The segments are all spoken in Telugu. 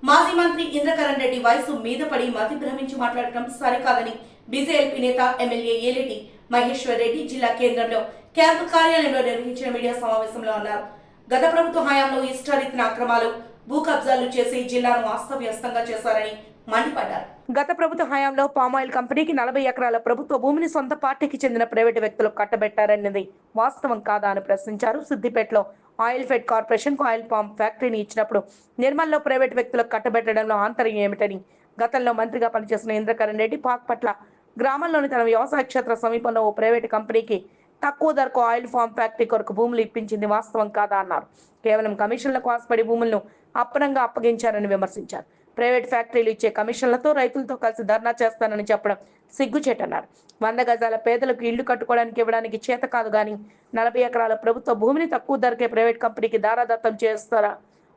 మాజీ మంత్రి ఇంద్రకరణ్ రెడ్డి వయసు మీద పడి మతి భ్రమించి మాట్లాడటం సరికాదని బీజేపీ నేత ఎమ్మెల్యే ఏలేటి మహేశ్వర్ రెడ్డి జిల్లా కేంద్రంలో క్యాంపు కార్యాలయంలో నిర్వహించిన మీడియా సమావేశంలో అన్నారు. గత ప్రభుత్వ హయాంలో ఇష్టారీతిన అక్రమాలు, భూ కబ్జాలు చేసి జిల్లాను అస్తవ్యస్తంగా చేశారని మండిపడ్డారు. గత ప్రభుత్వ హయాంలో పామాయిల్ కంపెనీకి 40 ఎకరాల ప్రభుత్వ భూమిని సొంత పార్టీకి చెందిన ప్రైవేటు వ్యక్తులకు కట్టబెట్టారన్నది వాస్తవం కాదా అని ప్రశ్నించారు. సిద్దిపేటలో ఆయిల్ ఫెడ్ కార్పొరేషన్ కు ఆయిల్ పామ్ ఫ్యాక్టరీని ఇచ్చినప్పుడు నిర్మల్లో ప్రైవేటు వ్యక్తులకు కట్టబెట్టడంలో ఆంతర్యం ఏమిటని గతంలో మంత్రిగా పనిచేసిన ఇంద్రకరణ్ రెడ్డి పాక్పట్ల గ్రామంలోని తన వ్యవసాయ క్షేత్ర సమీపంలో ఓ ప్రైవేటు కంపెనీకి తక్కువ ధరకు ఆయిల్ ఫామ్ ఫ్యాక్టరీ కొరకు భూములు ఇప్పించింది వాస్తవం కాదా అన్నారు. కేవలం కమిషన్లకు ఆశపడి భూములను అప్పనంగా అప్పగించారని విమర్శించారు. ప్రైవేట్ ఫ్యాక్టరీలు ఇచ్చే కమిషన్లతో రైతులతో కలిసి ధర్నా చేస్తానని చెప్పడం సిగ్గుచేటన్నారు. 100 గజాల పేదలకు ఇళ్లు కట్టుకోవడానికి ఇవ్వడానికి చేత కాదు గాని 40 ఎకరాల ప్రభుత్వ భూమిని తక్కువ ధరకే ప్రైవేట్ కంపెనీకి దారాదత్తం చేస్తారా?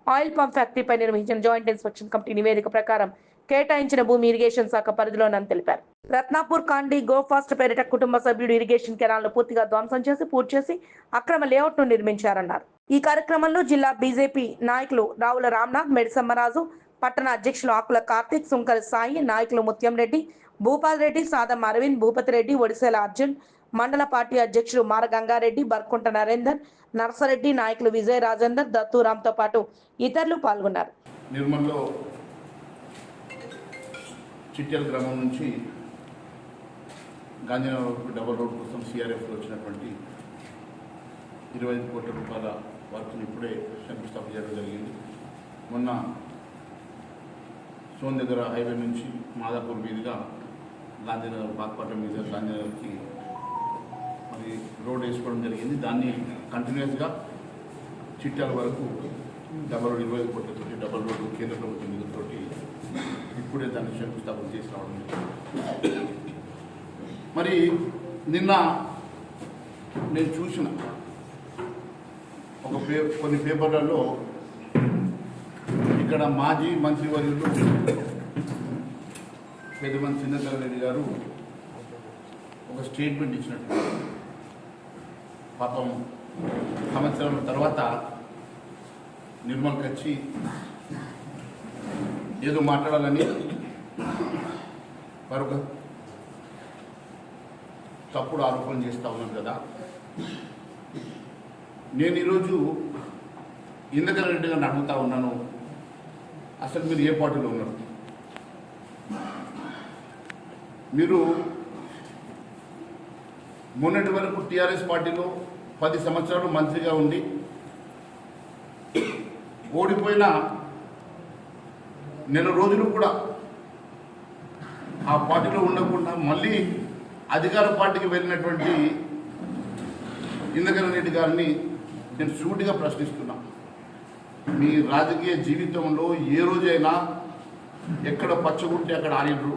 ఆయిల్ పంప్ ఫ్యాక్టరీపై నిర్వహించిన జాయింట్ ఇన్స్పెక్షన్ కమిటీ నివేదిక ప్రకారం కేటాయించిన భూమి ఇరిగేషన్ శాఖ పరిధిలోనని తెలిపారు. రత్నాపూర్ కాండి గోఫాస్ట్ పేరిట కుటుంబ సభ్యుడు ఇరిగేషన్ కెనాల్ను పూర్తిగా ధ్వంసం చేసి పూర్తి చేసి అక్రమ లేఅవుట్ ను నిర్మించారన్నారు. ఈ కార్యక్రమంలో జిల్లా బీజేపీ నాయకులు రావుల రామ్నాథ్, మెడిసమ్మరాజు, పట్టణ అధ్యక్షులు ఆకుల కార్తిక్, సుంకర సాయి, నాయకులు ముత్యం రెడ్డి, భూపాల్ రెడ్డి, సాదం అరవింద్, భూపతి రెడ్డి, ఒడిశేల అర్జున్, మండల పార్టీ అధ్యక్షులు మార గంగారెడ్డి, బర్కుంట నరేందర్, నర్సరెడ్డి, నాయకులు విజయ్ రాజేందర్, దత్తూరాంతో పాటు ఇతరులు పాల్గొన్నారు. నిర్మల్లో చిట్యాల గ్రామం నుంచి గాంధీనగర్ డబల్ రోడ్ కోసం సిఆర్ఎఫ్లో వచ్చినటువంటి 25 కోట్ల రూపాయల వర్క్ని ఇప్పుడే శంకుస్థాపన చేయడం జరిగింది. మొన్న సోన్ దగ్గర హైవే నుంచి మాదాపూర్ మీదుగా గాంధీనగర్ పాక్పట్ల మీద గాంధీనగర్కి మరి రోడ్ వేసుకోవడం జరిగింది. దాన్ని కంటిన్యూస్గా చిట్యాల వరకు డబల్ రోడ్ 25 కోట్లతోటి డబల్ రోడ్డు కేంద్ర ప్రభుత్వం నిధులతోటి ఇప్పుడే దాన్ని శంకుస్థాపన చేసి రావడం. మరి నిన్న నేను చూసిన కొన్ని పేపర్లలో ఇక్కడ మాజీ మంత్రివర్యులు పెద్దమంత్రి ఇంద్రకరణ్ రెడ్డి గారు ఒక స్టేట్మెంట్ ఇచ్చినట్టు, పాపం సంవత్సరం తర్వాత నిర్మల్కి వచ్చి ఏదో మాట్లాడాలని మరొక తప్పుడు ఆరోపణలు చేస్తూ ఉన్నాను కదా. నేను ఈరోజు ఇంద్రకరణ్ రెడ్డి గారిని అడుగుతా ఉన్నాను, అసలు మీరు ఏ పార్టీలో ఉన్నారు? మీరు మొన్నటి వరకు టీఆర్ఎస్ పార్టీలో 10 సంవత్సరాలు మంత్రిగా ఉండి ఓడిపోయిన నెల రోజులు కూడా ఆ పార్టీలో ఉండకుండా మళ్ళీ అధికార పార్టీకి వెళ్ళినటువంటి ఇంద్రకరణ్ రెడ్డి గారిని నేను సూటిగా ప్రశ్నిస్తున్నా. మీ రాజకీయ జీవితంలో ఏ రోజైనా ఎక్కడ పచ్చగుంటే అక్కడ ఆడినరు,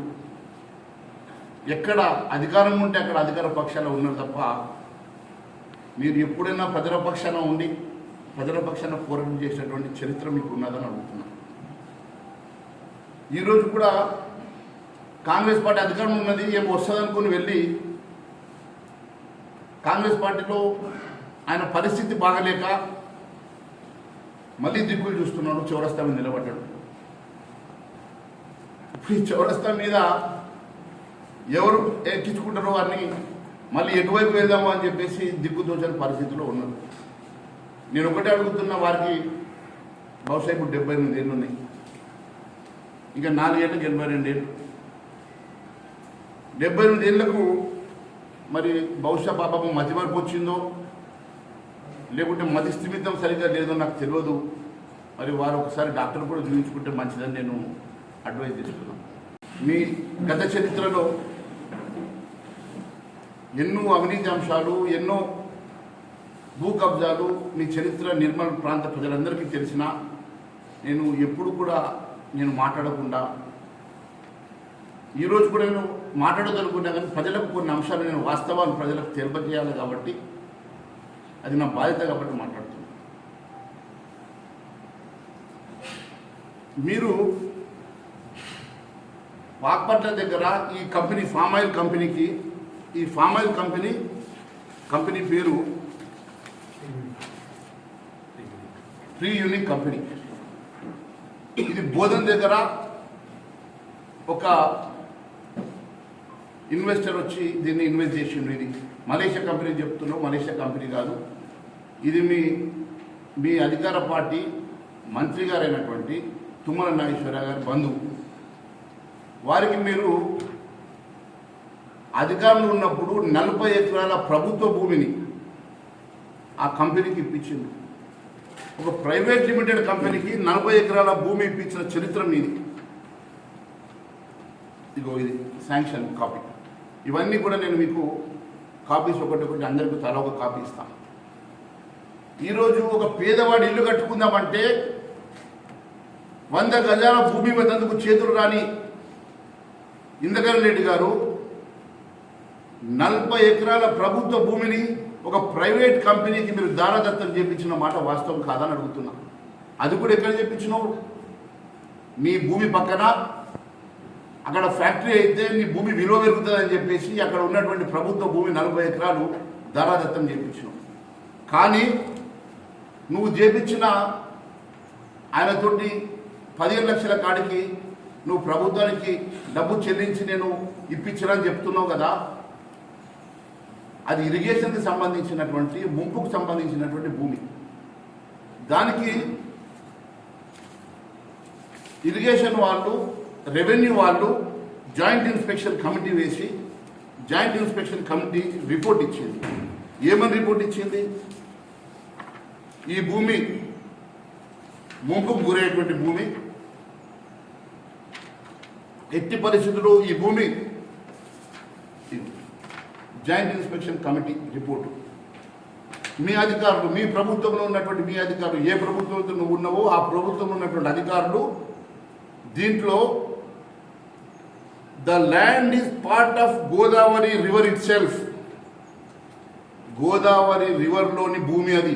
ఎక్కడ అధికారం ఉంటే అక్కడ అధికార పక్షాలు ఉన్నారు తప్ప మీరు ఎప్పుడైనా ప్రజల పక్షాన ఉండి ప్రజల పక్షాన పోరాటం చేసినటువంటి చరిత్ర మీకు ఉన్నదని అడుగుతున్నా. ఈరోజు కూడా కాంగ్రెస్ పార్టీ అధికారం ఉన్నది, ఏం వస్తుందనుకుని వెళ్ళి కాంగ్రెస్ పార్టీలో ఆయన పరిస్థితి బాగలేక మళ్ళీ దిక్కులు చూస్తున్నాడు. చౌరస్తా మీద నిలబడ్డాడు. ఇప్పుడు ఈ చౌరస్తా మీద ఎవరు ఎక్కించుకుంటారో అని మళ్ళీ ఎటువైపు వెళ్దాము అని చెప్పేసి దిక్కుతోచని పరిస్థితిలో ఉన్నారు. నేను ఒకటే అడుగుతున్నా, వారికి బహుశా ఇప్పుడు 78 ఏళ్ళు ఉన్నాయి, ఇంకా 4 ఏళ్ళకి 82 ఏళ్ళు. 78 ఏళ్లకు మరి బహుశా పాపం మతి వరకు వచ్చిందో లేకుంటే మతి స్థిమితం సరిగ్గా లేదో నాకు తెలియదు. మరి వారు ఒకసారి డాక్టర్ కూడా చూపించుకుంటే మంచిదని నేను అడ్వైజ్ చేస్తున్నాను. మీ గత చరిత్రలో ఎన్నో అవినీతి అంశాలు, ఎన్నో భూ కబ్జాలు మీ చరిత్ర నిర్మల్ ప్రాంత ప్రజలందరికీ తెలిసిన నేను ఎప్పుడు కూడా నేను మాట్లాడకుండా ఈరోజు కూడా నేను మాట్లాడదనుకున్నా, కానీ ప్రజలకు కొన్ని అంశాలు నేను వాస్తవాన్ని ప్రజలకు తెలియజేయాలి కాబట్టి అది నా బాధ్యత కాబట్టి మాట్లాడుతున్నాను. మీరు పాక్పట్ల దగ్గర ఈ కంపెనీ ఫామ్ ఆయిల్ కంపెనీకి, ఈ ఫామ్ ఆయిల్ కంపెనీ పేరు ప్రీ యూనిక్ కంపెనీ. ఇది బోధన్ దగ్గర ఒక ఇన్వెస్టర్ వచ్చి దీన్ని ఇన్వెస్ట్ చేసిండు. ఇది మలేషియా కంపెనీ చెప్తున్నావు, మలేషియా కంపెనీ కాదు. ఇది మీ అధికార పార్టీ మంత్రి గారైనటువంటి తుమ్మల నాగేశ్వరరావు గారి బంధువు. వారికి మీరు అధికారంలో ఉన్నప్పుడు 40 ఎకరాల ప్రభుత్వ భూమిని ఆ కంపెనీకి ఇప్పించింది. ఒక ప్రైవేట్ లిమిటెడ్ కంపెనీకి 40 ఎకరాల భూమి ఇప్పించిన చరిత్ర మీది. ఇగో ఇది శాంక్షన్ కాపీ. ఇవన్నీ కూడా నేను మీకు కాపీస్ ఒకటి అందరికీ తలా ఒక కాపీ ఇస్తాను. ఈరోజు ఒక పేదవాడు ఇల్లు కట్టుకుందామంటే 100 గజాల భూమి ఇవ్వనందుకు చేతులు రాని ఇంద్రకరణ్ రెడ్డి గారు 40 ఎకరాల ప్రభుత్వ భూమిని ఒక ప్రైవేట్ కంపెనీకి మీరు దారదత్తం చేపించిన మాట వాస్తవం కాదని అడుగుతున్నా. అది కూడా ఎక్కడ చేపించినావు? నీ భూమి పక్కన అక్కడ ఫ్యాక్టరీ అయితే నీ భూమి విలువ పెరుగుతుందని చెప్పేసి అక్కడ ఉన్నటువంటి ప్రభుత్వ భూమి 40 ఎకరాలు దారాదత్తం చేపించినావు. కానీ నువ్వు చేపించిన ఆయనతోటి 15 లక్షల కాడికి నువ్వు ప్రభుత్వానికి డబ్బు చెల్లించి నేను ఇప్పించాలని చెప్తున్నావు కదా, అది ఇరిగేషన్కి సంబంధించినటువంటి ముంపుకు సంబంధించినటువంటి భూమి. దానికి ఇరిగేషన్ వాళ్ళు, రెవెన్యూ వాళ్ళు జాయింట్ ఇన్స్పెక్షన్ కమిటీ వేసి జాయింట్ ఇన్స్పెక్షన్ కమిటీ రిపోర్ట్ ఇచ్చింది. ఏమని రిపోర్ట్ ఇచ్చింది? ఈ భూమి ముంపుకు గురయ్యేటువంటి భూమి, ఎట్టి పరిస్థితుల్లో ఈ భూమి జాయింట్ ఇన్స్పెక్షన్ కమిటీ రిపోర్టు మీ అధికారులు, మీ ప్రభుత్వంలో ఉన్నటువంటి మీ అధికారులు, ఏ ప్రభుత్వంతో నువ్వు ఉన్నావో ఆ ప్రభుత్వంలో ఉన్నటువంటి అధికారులు దీంట్లో the land is part of Godavari river itself, Godavari రివర్లోని భూమి అది.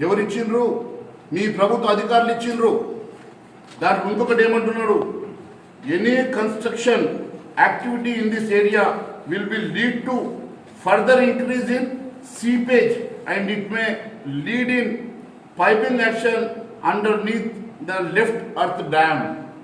ఎవరిచ్చిండ్రు? మీ ప్రభుత్వ అధికారులు ఇచ్చిండ్రు. దానికి ఇంకొకటి ఏమంటున్నాడు? Any construction activity in this area will lead to further increase in seepage and it may lead in piping action underneath the left earth dam.